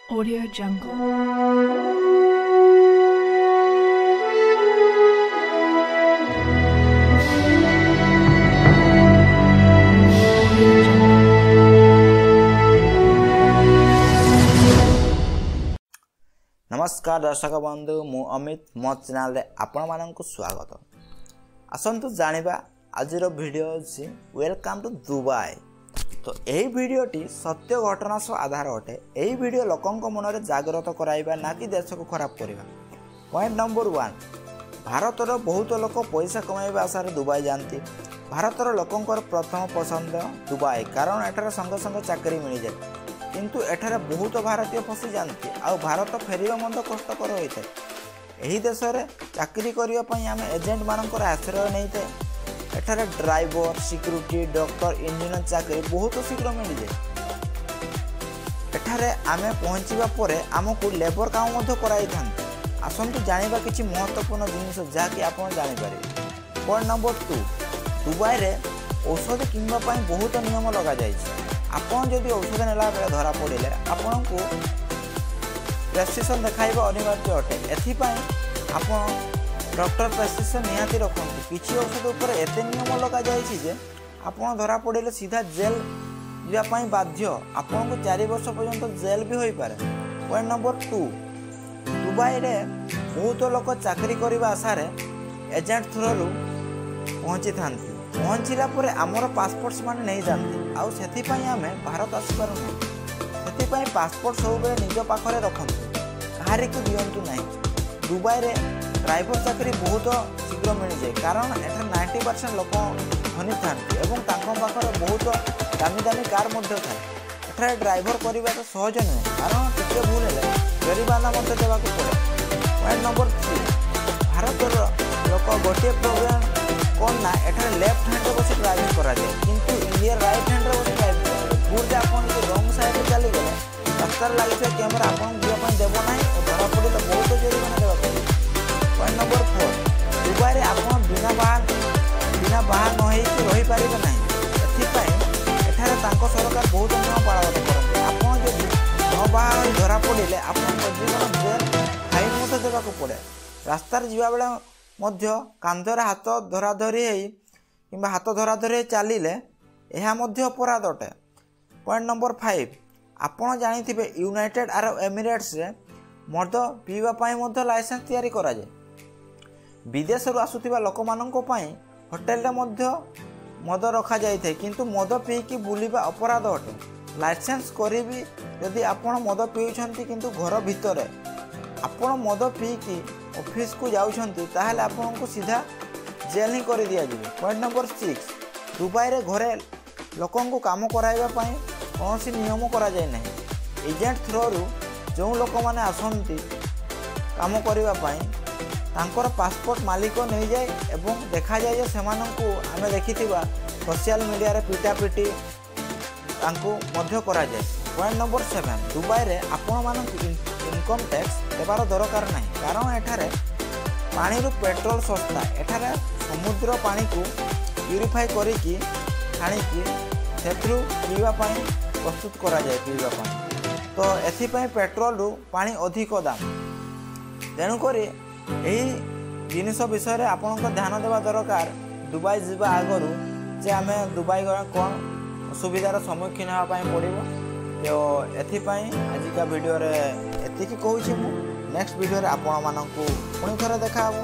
Audio Jungle. नमस्कार दर्शक बंधु मु अमित मो चैनल आपण मानक स्वागत। आसंतु जानिबा आज वीडियो अछि वेलकम टू दुबई। तो यही वीडियोटी सत्य घटना सह आधार अटे। यही वीडियो लोकंक मनरे जागृत कराइबा ना कि देश को खराब करबा। पॉइंट नंबर 1, भारतर बहुत लोक पैसा कमाइबा आशारे दुबई जाती। भारतर लोकंकर प्रथम पसंद दुबई, कारण एठार संग संग चाकरी मिल जाए, किंतु एठारे बहुत भारतीय फसी जाती। आ भारत फेरिबा मध्य कष्टकर होइते। एही देश रे चाकरी करिया पई आमे एजेंट मानकर आश्रय नैते। एठारे ड्राइवर, सिक्यूरिटी, डॉक्टर, इंजीनियर चाकरी बहुत शीघ्र मिल जाए। एठारे आमे पहुँचीबा परे आमको लेबर काम मध्य कराई थांते। आसंतु जानिबा किछि महत्वपूर्ण जिनिस जाकि आपण जानि पारे। पॉइंट नंबर 2, दुबई रे औषध किनबा पई बहुत नियम लगा जायछि। आपण जदि औषध नेला बेले धरा पड़िले आपनको प्रेस्क्रिप्शन देखाइबा अनिवार्य अटे। एथिपाई आपण डॉक्टर प्रेस्क्रिप्शन निहाती रखंतु। किछि औषध ऊपर एते नियम लगा जायछि जे आपण धरा पड़िले सीधा जेल जा पई बाध्य। आपनको 4 वर्ष पर्यंत जेल भी होई पारे। पॉइंट नंबर 2, दुबई रे बहुत लोक चाकरी करबा आशारे एजेंट थ्रू पहुंची थांती। पहुँचला परे आमर पासपोर्ट्स माने नहीं जानते। आउ सेथि पई आमे भारत आसी पारु नै। सेथि पई पासपोर्ट सब बेले निज पाखरे रखंतु, काहारी को दियंतु नै। दुबई रे ड्राइवर चाकरी बहुत शीघ्र मिल जाए, कारण एठा 90% लोक धनी थांती एवं तांको पाखरे बहुत दामी दामी कार मध्य थाए। एठारे ड्राइवर करबा तो सहज नुहे, कारण टिके भूल हेले जरिमाना मध्य देबाक पड़े। पॉइंट नंबर 3, भारतर लोक गोटे प्रोग्राम कौन ना एठारे लेफ्ट हैंड रे बसी ड्राइविंग करा जाए, किंतु इंडिया राइट हैंड रे बसी ड्राइविंग करा जाए। भूल जे आपन के रॉन्ग साइड रे चली गले रास्ता लागि से कैमरा आपन दिया पई देबो नाही और धरा पड़े तो बहुत जरिमाना देबा पड़े। पॉइंट नंबर 4, दुबई रे आपन बिना बाहर न होई कि रही पारिबे नाही। एथि पई एठारे तांको सरकार बहुत नियम पालन करते। आपन जे न बाहर धरा पड़िले आपन को जीवन जेल फाइन मते देबा को पड़े। रास्ता रे जिबा बेला मध्य कांधर हाथ धराधरी किंबा हाथ धराधरी चलिले यह मध्य अपराध अटे। पॉइंट नंबर 5, आपण जानिथिबे यूनाइटेड अरब एमिरेट्स रे मद पीवा पाई मध्य लाइसेंस तैयारी करा जाय। विदेश रु आसुथिबा लोक माननको पाई होटल रे मध्य मद रखा जाय थे, किंतु मद पी की बुलिबा अपराध अटे। लाइसेंस करिबी यदि आपण मद पीउछंती किंतु घर भितरे आपण मद पी की ऑफिस को जाउछंती ताहले आपनको सीधा जेल ही कर दिया जिवे। पॉइंट नंबर 6, दुबई रे घरे लोकन को काम कराइबा पई कोनोसी नियम करा जाय नहीं। एजेंट थ्रू जो लोक माने आसंती काम करिबा पई तांकर पासपोर्ट मालिक नहीं जाए एवं देखा जाए जे सेमानंकु आमे देखिथिबा सोशल मीडिया रे पिटापिटी तांको मध्य करा जाए। पॉइंट नंबर 7, दुबई रे आपण मानंकु इनकम टैक्स देवार दरकार नहीं, कारण एठारे पानी रु पेट्रोल सस्ता। एठारे समुद्र पानी को प्यूरिफाई करिकी छाणिकी सेथरु पीवा पानी प्रस्तुत करा जाए पीवा पानी। तो एथि पई पेट्रोल रु पानी अधिक दाम। तेणु करी एही जिनिस विषय रे आपनको ध्यान देवा दरकार दुबई जिबा आगरु, जे आमे दुबई गया कोन असुविधार सम्मुखीन होवा पई पड़िबो। तो एथिपाई आजिका वीडियो रे एतिकी कहूछि मु। नेक्स्ट वीडियो रे आपण माननकु पुणी थरे देखा हबो।